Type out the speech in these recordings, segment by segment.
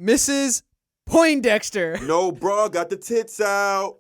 Mrs. Poindexter. No, bro, got the tits out.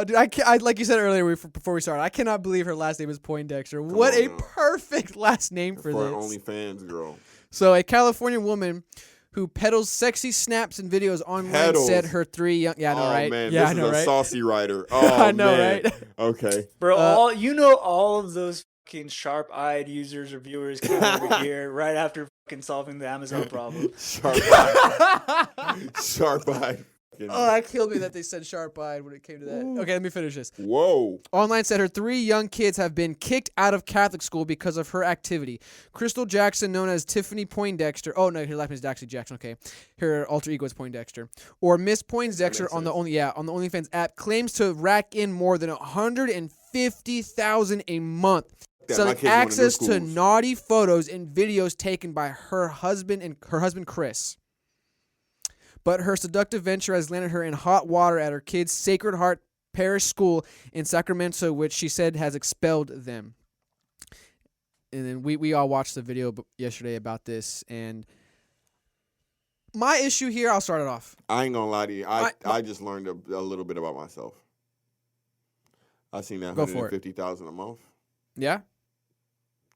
Dude, I like you said earlier before we started, I cannot believe her last name is Poindexter. What a perfect last name for this. OnlyFans girl. So a California woman who peddles sexy snaps and videos online said her 3 young... Yeah, I know, right? Man, yeah, this I know, is a right? saucy writer. Oh, I know, man. right? Okay. Bro, all of those fucking sharp-eyed users or viewers came over here right after fucking solving the Amazon problem. Sharp-eyed. Sharp-eyed. Oh, that killed me that they said sharp-eyed when it came to that. Okay, let me finish this. Whoa. Online said her 3 young kids have been kicked out of Catholic school because of her activity. Crystal Jackson, known as Tiffany Poindexter. Oh, no, her last name is actually Jackson. Okay. Her alter ego is Poindexter. Or Miss Poindexter on the OnlyFans app claims to rack in more than $150,000 a month. Selling access to naughty photos and videos taken by her husband Chris. But her seductive venture has landed her in hot water at her kids' Sacred Heart Parish School in Sacramento, which she said has expelled them. And then we all watched the video yesterday about this. And my issue here, I'll start it off. I ain't gonna lie to you. I just learned a little bit about myself. I seen that $150,000 a month. Yeah.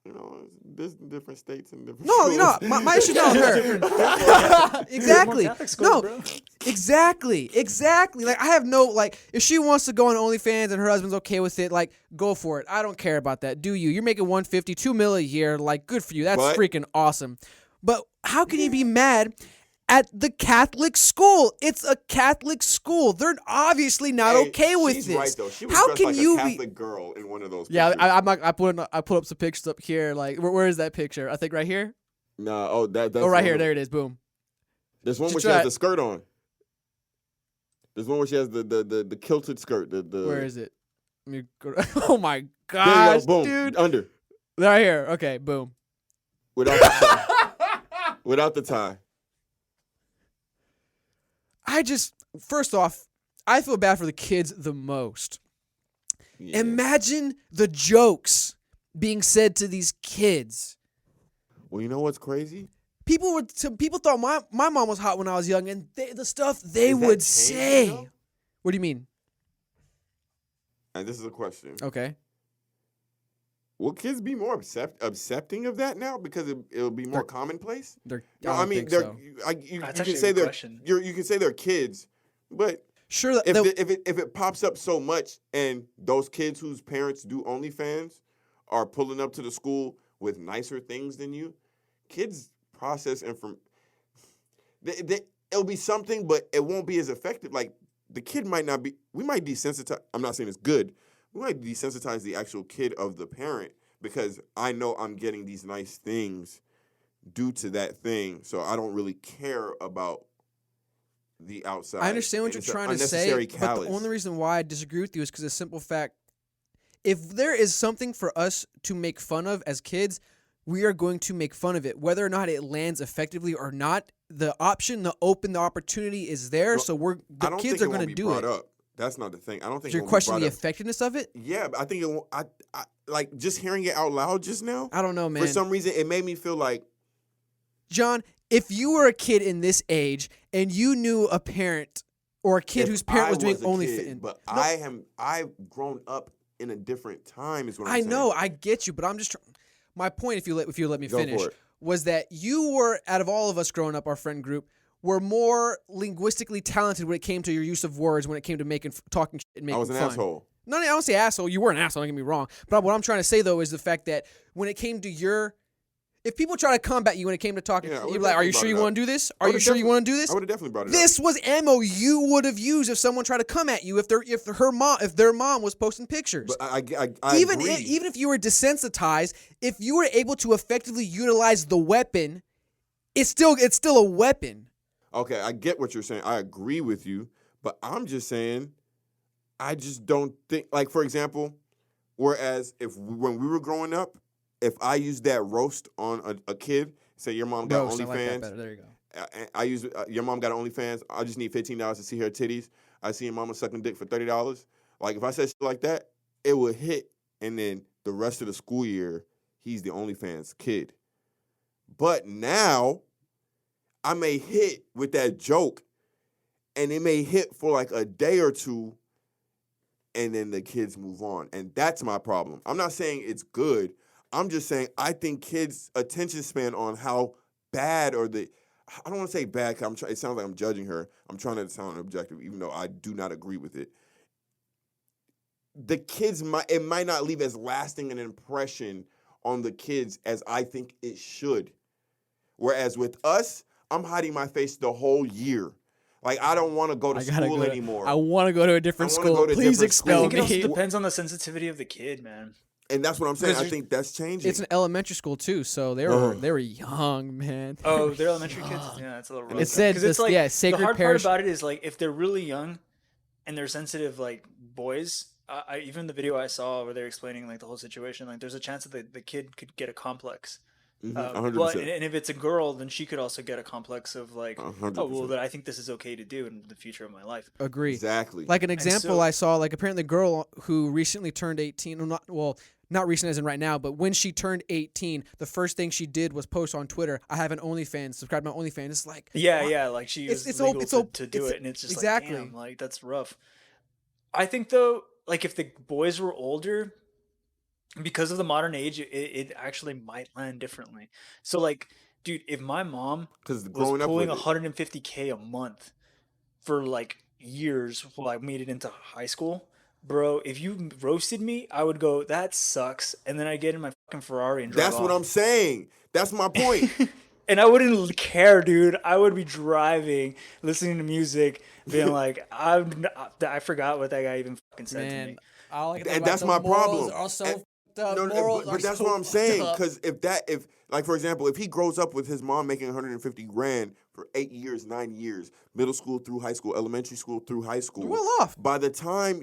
You know, there's different states and different. No, schools. you know, my issue not her. Exactly. School, no, bro. Exactly. Like, I have no, like, if she wants to go on OnlyFans and her husband's okay with it, like, go for it. I don't care about that. Do you? You're making $150, $2 million a year. Like, good for you. That's freaking awesome. But how can you be mad at the Catholic school? It's a Catholic school. They're obviously not okay with this. Right, though. She was how dressed can like you a Catholic girl in one of those pictures. Yeah, I put up some pictures up here. Like, where is that picture? I think right here. No, that's right here. There it is. Boom. There's one where she has the skirt on. There's one where she has the kilted skirt. Where is it? Let me go. Oh my gosh, boom, dude! Under. Right here. Okay, boom. Without the tie. Without the tie. First off, I feel bad for the kids the most. Yeah. Imagine the jokes being said to these kids. Well, you know what's crazy? People thought my mom was hot when I was young, and the stuff they would say. Though? What do you mean? And this is a question. Okay. Will kids be more accepting of that now because it'll be more commonplace? You can say they're kids, but sure. If it pops up so much, and those kids whose parents do OnlyFans are pulling up to the school with nicer things than you, kids process information. It'll be something, but it won't be as effective. Like the kid might not be. We might desensitize. I'm not saying it's good. We might desensitize the actual kid of the parent because I know I'm getting these nice things due to that thing, so I don't really care about the outside. I understand what you're trying to say, but the only reason why I disagree with you is because of the simple fact, if there is something for us to make fun of as kids, we are going to make fun of it. Whether or not it lands effectively or not, the opportunity is there, so the kids are going to do it. Up. That's not the thing. I don't think you're questioning the effectiveness of it. Yeah, but I think it won't. I like just hearing it out loud just now. I don't know, man. For some reason, it made me feel like, John, if you were a kid in this age and you knew a parent or a kid whose parent was doing OnlyFans, but I've grown up in a different time. Is what I'm saying. I know, I get you, but I'm just my point. If you let me finish, was that you were, out of all of us growing up, our friend group, were more linguistically talented when it came to your use of words, when it came to talking shit and making fun. I was an asshole. No, I don't say asshole. You were an asshole. Don't get me wrong. But what I'm trying to say, though, is the fact that when it came to if people try to combat you when it came to talking, you'd be like, are you sure you want to do this? Are you sure you want to do this? I would have definitely brought it up. This was ammo you would have used if someone tried to come at you if their mom was posting pictures. But I even agree. Even if you were desensitized, if you were able to effectively utilize the weapon, it's still a weapon. Okay, I get what you're saying. I agree with you, but I'm just saying, I just don't think, like, for example, whereas when we were growing up, if I used that roast on a kid, say your mom got OnlyFans. I like that better. There you go. I use your mom got OnlyFans. I just need $15 to see her titties. I see your mama sucking dick for $30. Like, if I said shit like that, it would hit, and then the rest of the school year, he's the OnlyFans kid. But now, I may hit with that joke, and it may hit for like a day or two, and then the kids move on. And that's my problem. I'm not saying it's good. I'm just saying I think kids' attention span on how bad I don't want to say bad because it sounds like I'm judging her. I'm trying to sound objective, even though I do not agree with it. The kids it might not leave as lasting an impression on the kids as I think it should. Whereas with us, I'm hiding my face the whole year. Like, I don't want to go to school anymore. I want to go to a different school. Please expel me. I think it also me. depends on the sensitivity of the kid, man. And that's what I'm saying. I think that's changing. It's an elementary school too, so they were young, man. Oh, they're elementary kids. Yeah, it's a little rough. It said this, like, Sacred the hard Parish. part about it is like if they're really young and they're sensitive, like boys. Even the video I saw where they're explaining like the whole situation, like there's a chance that the kid could get a complex. 100%. But and if it's a girl, then she could also get a complex of like, 100%. oh well, that I think this is okay to do in the future of my life. Agree. Exactly. Like an example I saw, like apparently a girl who recently turned 18, not recent as in right now, but when she turned 18, the first thing she did was post on Twitter, I have an OnlyFans, subscribe to my OnlyFans. It's like, yeah, like she was legal to do it, and it's just exactly. like, damn, like that's rough. I think though, like if the boys were older, because of the modern age, it actually might land differently. So like, dude, if my mom was pulling $150K a month for like years while I made it into high school, bro, if you roasted me, I would go, that sucks, and then I get in my fucking Ferrari and drive That's off. what I'm saying. That's my point. And I wouldn't care, dude. I would be driving, listening to music, being like, I forgot what that guy even fucking said to me. And that's my problem. But that's what I'm saying. Because if like for example, if he grows up with his mom making $150,000 for 8 years, 9 years, middle school through high school, elementary school through high school, well off. By the time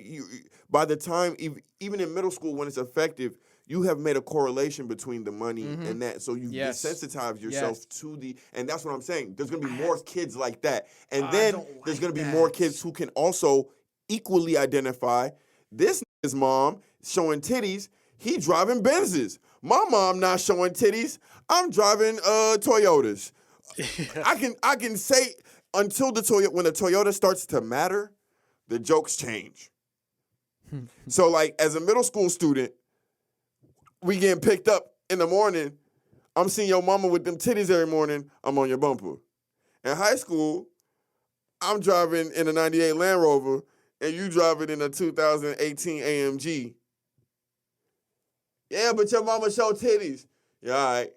even in middle school when it's effective, you have made a correlation between the money and that, so you desensitize yourself to and that's what I'm saying. There's gonna be more kids like that, and then there's gonna be more kids who can also equally identify this nigga's mom showing titties. He driving Benzes. My mom not showing titties. I'm driving Toyotas. I can say until when the Toyota starts to matter, the jokes change. So like as a middle school student, we getting picked up in the morning. I'm seeing your mama with them titties every morning. I'm on your bumper. In high school, I'm driving in a 98 Land Rover and you driving in a 2018 AMG. Yeah, but your mama show titties. Yeah, all right.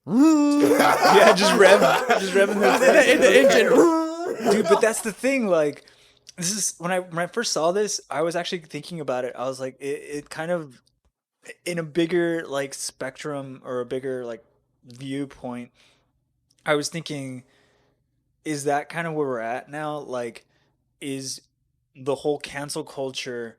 Yeah, just revving the engine. Dude, but that's the thing. Like, this is when I first saw this, I was actually thinking about it. I was like, it kind of in a bigger like spectrum or a bigger like viewpoint. I was thinking, is that kind of where we're at now? Like, is the whole cancel culture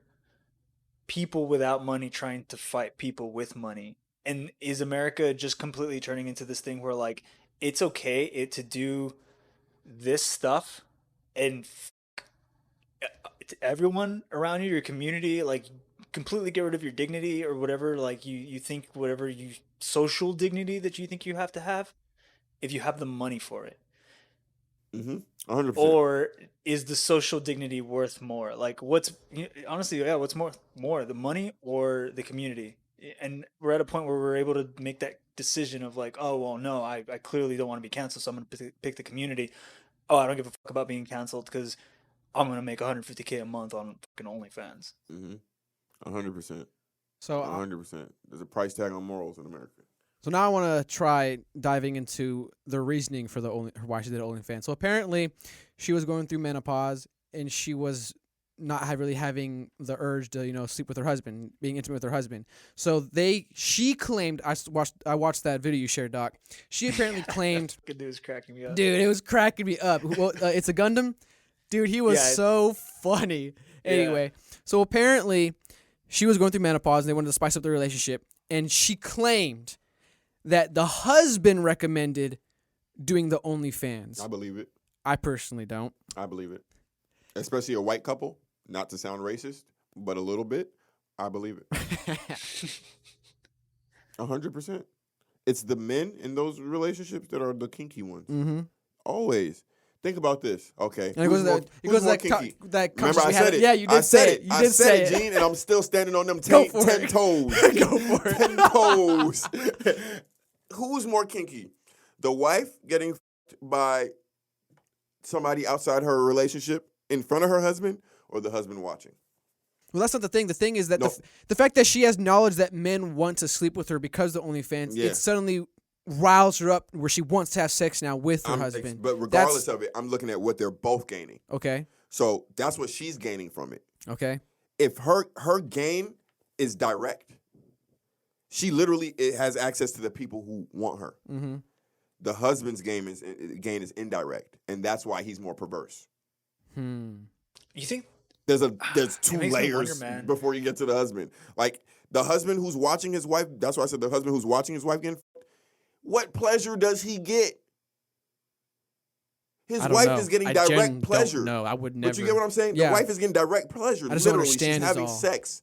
people without money trying to fight people with money? And is America just completely turning into this thing where like it's okay to do this stuff and everyone around you, your community, like completely get rid of your dignity or whatever, like you think whatever you social dignity that you think you have to have if you have the money for it? 100%. Or is the social dignity worth more? Like what's honestly, what's more the money or the community? And we're at a point where we're able to make that decision of like, oh well, no, I clearly don't want to be canceled, so I'm gonna pick the community. Oh, I don't give a fuck about being canceled because I'm gonna make $150K a month on fucking OnlyFans. 100%. So 100%. There's a price tag on morals in America. So now I want to try diving into the reasoning for why she did OnlyFans. So apparently, she was going through menopause and she was not really having the urge to sleep with her husband, being intimate with her husband. So she claimed, I watched that video you shared, Doc. She apparently claimed, Good news, cracking me up, dude. It was cracking me up. Well, it's a Gundam, dude. He was so funny. Anyway, so apparently she was going through menopause and they wanted to spice up their relationship, and she claimed that the husband recommended doing the OnlyFans. I believe it. I personally don't. I believe it. Especially a white couple, not to sound racist, but a little bit. I believe it. 100%. It's the men in those relationships that are the kinky ones. Always. Think about this. Okay. And it goes Who's more that kinky? that Remember, I said it. Yeah, you did say it. You did say it, Gene, and I'm still standing on them Go 10 for it. toes. Go for it. 10 toes. Who's more kinky? The wife getting by somebody outside her relationship in front of her husband, or the husband watching? Well, that's not the thing. The thing is that No. the fact that she has knowledge that men want to sleep with her because of the OnlyFans, Yeah. it suddenly riles her up where she wants to have sex now with her husband. But regardless of it, I'm looking at what they're both gaining. Okay. So that's what she's gaining from it. Okay. If her gain is direct, she literally has access to the people who want her. Mm-hmm. The husband's gain is indirect, and that's why he's more perverse. You think There's it two makes me layers wonder, man. before you get to the husband. Like the husband who's watching his wife. That's why I said the husband who's watching his wife getting. What pleasure does he get? His I don't wife know. is getting I direct pleasure. No, I would never. But you get what I'm saying? Yeah. The wife is getting direct pleasure. I just don't Literally, understand she's is having all. sex.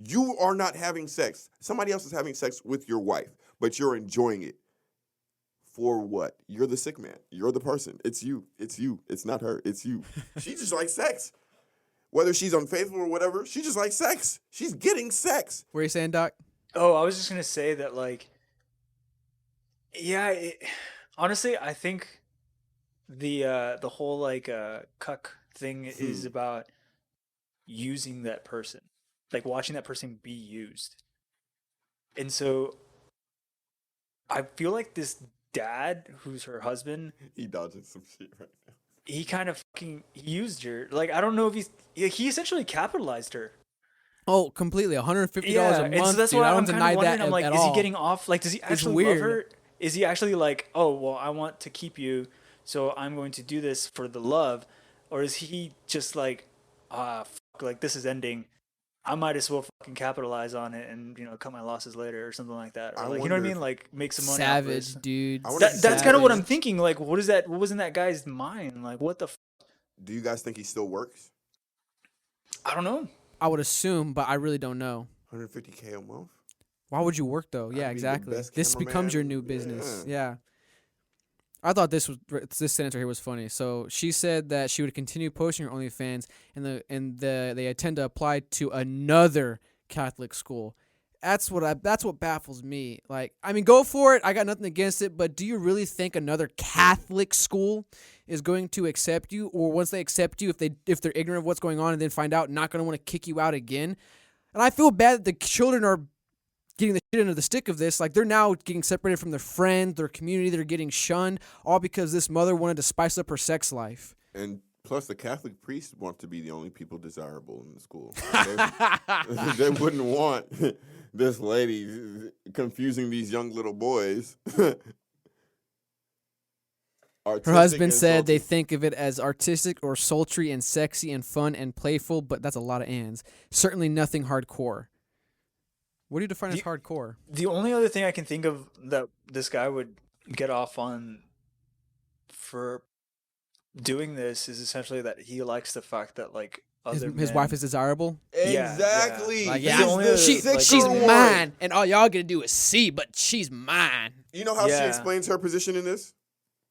You are not having sex. Somebody else is having sex with your wife, but you're enjoying it. For what? You're the sick man. You're the person. It's you. It's you. It's not her. It's you. She just likes sex. Whether she's unfaithful or whatever, she just likes sex. She's getting sex. What are you saying, Doc? Oh, I was just gonna say that, like, yeah. Honestly, I think the whole like cuck thing is about using that person, like watching that person be used, and so I feel like this dad, who's her husband, He dodging some shit right now. he kind of fucking used her. Like, I don't know if he essentially capitalized her. Oh, completely. $150 Yeah, a and month. so that's Dude, why I I'm don't kind deny of wondering. that I'm like, at is all. he getting off? Like, does he actually weird. love her? Is he actually like, oh well, I want to keep you, so I'm going to do this for the love, or is he just like, fuck, like this is ending, I might as well fucking capitalize on it and cut my losses later or something like that, or like, you know what I mean, like make some money. Savage, dude. That's kind of what I'm thinking. Like, what is that? What was in that guy's mind? Like, what the? Do you guys think he still works? I don't know. I would assume, but I really don't know. $150K a month? Why would you work though? Yeah, I'd be the exactly. best This becomes your cameraman. new business. Yeah. Yeah. I thought this sentence right here was funny. So she said that she would continue posting her OnlyFans, and they intend to apply to another Catholic school. That's what baffles me. Like, I mean, go for it. I got nothing against it, but do you really think another Catholic school is going to accept you, or once they accept you, if they're ignorant of what's going on and then find out, not going to want to kick you out again? And I feel bad that the children are getting the shit into the stick of this. Like, they're now getting separated from their friends, their community. They're getting shunned, all because this mother wanted to spice up her sex life. And plus, the Catholic priests want to be the only people desirable in the school. They wouldn't want this lady confusing these young little boys. Her husband said they think of it as artistic or sultry and sexy and fun and playful, but that's a lot of ands. Certainly nothing hardcore. What do you define as hardcore? The only other thing I can think of that this guy would get off on for doing this is essentially that he likes the fact that, like, His wife is desirable? Exactly. Like, He's the only she's one. mine, and all y'all gonna do is see, but she's mine. You know how she Yeah. explains her position in this?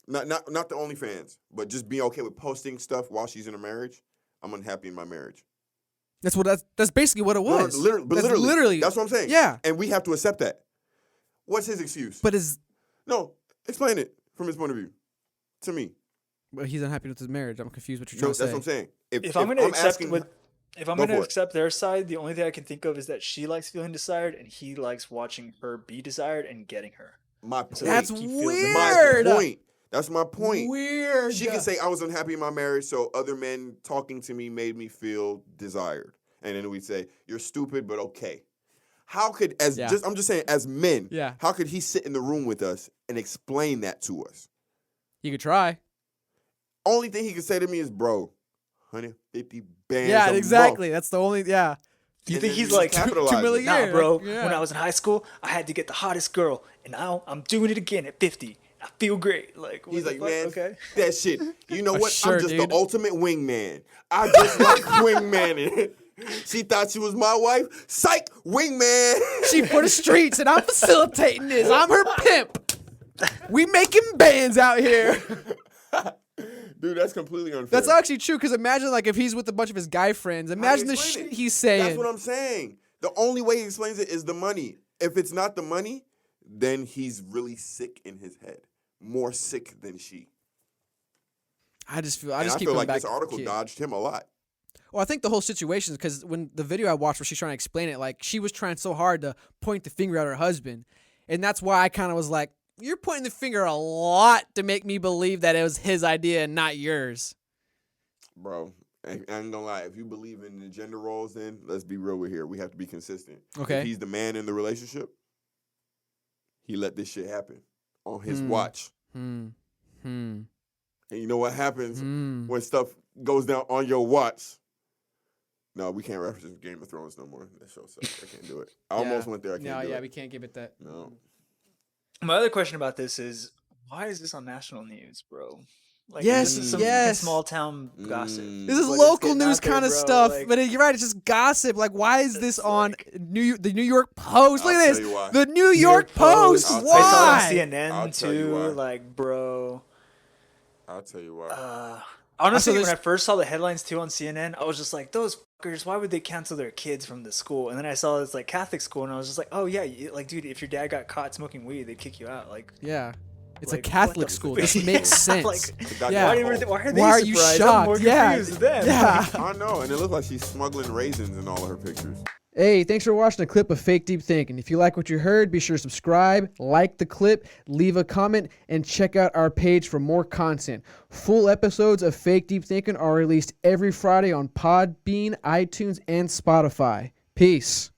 Not the OnlyFans, but just being okay with posting stuff while she's in a marriage. I'm unhappy in my marriage. That's basically what it was. Literally, that's what I'm saying. Yeah. And we have to accept that. What's his excuse? But No, explain it from his point of view. To me. he's unhappy with his marriage. I'm confused what you're trying to say. That's what I'm saying. If I'm going to accept asking, if I'm Go going to for it. accept their side, the only thing I can think of is that she likes feeling desired and he likes watching her be desired and getting her. my point. That's He feels weird. My point. That's my point. Weird. She can say I was unhappy in my marriage, so other men talking to me made me feel desired. And then we'd say, you're stupid, but okay. How could, I'm just saying, as men, how could he sit in the room with us and explain that to us? You could try. Only thing he could say to me is, bro, 150 bands Yeah, a exactly. month. That's the only, yeah. You And think then he's you like, capitalize it. $2 million? nah, bro, Yeah. when I was in high school, I had to get the hottest girl, and now I'm doing it again at 50. I feel great. Like, what He's the like, fuck? man, Okay. that shit. You know what? Sure, I'm just dude. the ultimate wingman. I just like wingmanning. She thought she was my wife. Psych, wingman. She for the streets, and I'm facilitating this. I'm her pimp. We making bands out here. Dude, that's completely unfair. That's actually true, because imagine like if he's with a bunch of his guy friends. Imagine the shit he's saying. That's what I'm saying. The only way he explains it is the money. If it's not the money, then he's really sick in his head. More sick than she. I just Keep feel like back this article dodged him a lot. Well, I think the whole situation is because when the video I watched where she's trying to explain it, like she was trying so hard to point the finger at her husband. And that's why I kind of was like, you're pointing the finger a lot to make me believe that it was his idea and not yours. Bro, I ain't gonna lie. If you believe in the gender roles, then let's be real with here. We have to be consistent. Okay. If he's the man in the relationship, he let this shit happen on his watch. And you know what happens when stuff goes down on your watch? No, we can't reference Game of Thrones no more. That show sucks. I can't do it. I almost went there. I can't do it. We can't give it that. No. My other question about this is, why is this on national news, bro? Like, Yes, this is some small town gossip. This is local news kind of stuff, but you're right. It's just gossip. Like, why is this on the New York Post? Look at this, the New York Post. Why? I saw it on CNN too. Like, bro. I'll tell you why. Honestly, when I first saw the headlines too on CNN, I was just like, those fuckers, why would they cancel their kids from the school? And then I saw it's like Catholic school, and I was just like, oh yeah, like dude, if your dad got caught smoking weed, they'd kick you out. Like, yeah. It's like, a Catholic school. This makes sense. Why are you shocked? Yeah. I know, and it looks like she's smuggling raisins in all of her pictures. Hey, thanks for watching a clip of Fake Deep Thinking. If you like what you heard, be sure to subscribe, like the clip, leave a comment, and check out our page for more content. Full episodes of Fake Deep Thinking are released every Friday on Podbean, iTunes, and Spotify. Peace.